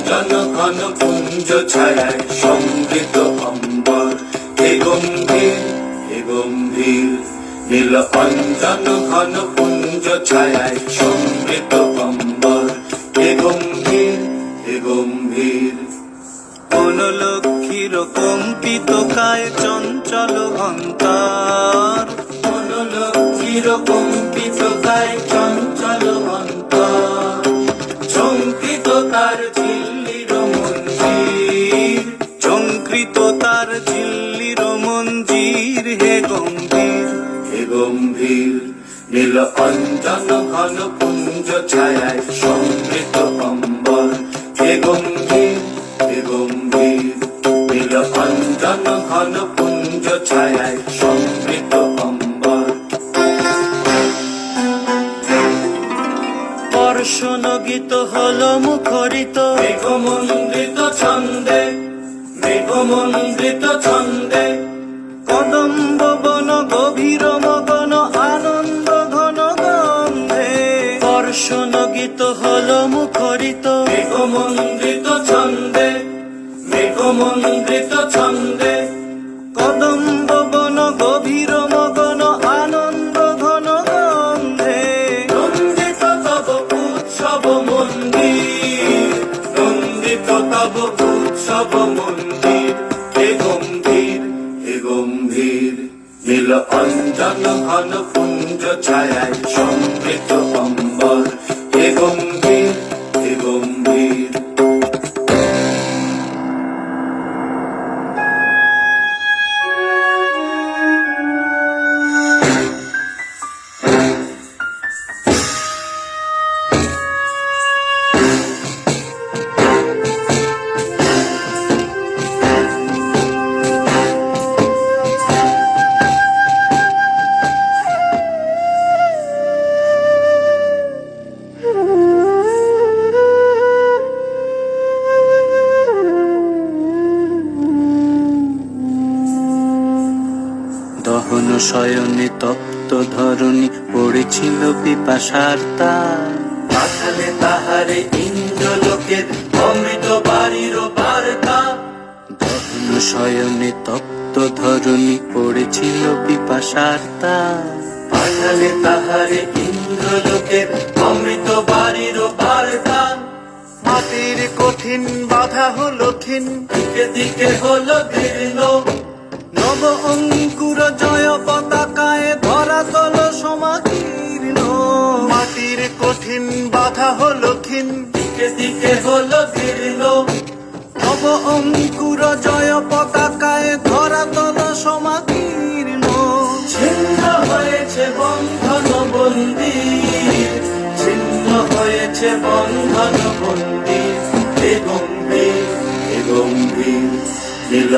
অঞ্জন ঘন পুঞ্জ ছায়ায় সমৃত অম্বর, হে গম্ভীর হে গম্ভীর। নীল অঞ্জন ঘন পুঞ্জ ছায়ায় সমৃত অম্বর, হে গম্ভীর হে গম্ভীর। কোন লক্ষ্মীর কম্পিত কায় চঞ্চল অন্তর, কোন লক্ষ্মীর কম্পিত কায় চঞ্চল অন্তর, ঝঙ্কৃত তার ঝিল্লির মঞ্জির, ঝঙ্কৃত তার ঝিল্লির মঞ্জির, হে গম্ভীর হে গম্ভীর। নীল অঞ্জন ঘন পুঞ্জ ছায়ায় সমৃত অম্বর, হে গম্ভীর হে গম্ভীর। নীল অঞ্জন ঘন পুঞ্জ ছায়ায় সমৃত অম্বর। বর্ষণ গীত হল মুখরিত মেঘমন্ডিত ছন্দে, মেঘমন্ডিত ছন্দে, কদম্ব বন গভীর মগন আনন্দ ঘন গন্ধে। বর্ষণ গীত হল মুখরিত মেঘমন্ডিত ছন্দে, মেঘমন্ডিত ছন্দে, কদম্ব বন গভীর মগন আনন্দ ঘন গন্ধে। নন্দিত তব উৎসব মন্দির, নন্দিত তব উৎসব মন্দির, হে গম্ভীর হে গম্ভীর। নীল অঞ্জন ঘন পুঞ্জ ছায়ায় সমৃত অম্বর, হে গম্ভীর হে গম্ভীর। দহন শয়নে তপ্ত ধরণী পড়েছিল পিপাসার তার। পাঠালে তাহারে ইন্দ্রলোকের অমৃত বাড়ির বার্তা, দহন শয়নে তপ্ত ধরণী পড়েছিল পিপাসার তার। পাঠালে তাহারে ইন্দ্রলোকের অমৃত বাড়ির বার্তা। মাটির কঠিন বাধা হলো ক্ষীণ, দিকে দিকে হলো দীর্ণ, নব অঙ্কুর জয় পতাকায় ধরাতল সমাকীর্ণ। মাটির কঠিন বাধা হলো ক্ষীণ, দিকে দিকে হলো দীর্ণ, নব অঙ্কুর জয় পতাকায় ধরাতল সমাকীর্ণ। ছিন্ন হয়েছে বন্ধন বন্দির, ছিন্ন হয়েছে বন্ধন বন্দির, হে গম্ভীর হে গম্ভীর। নীল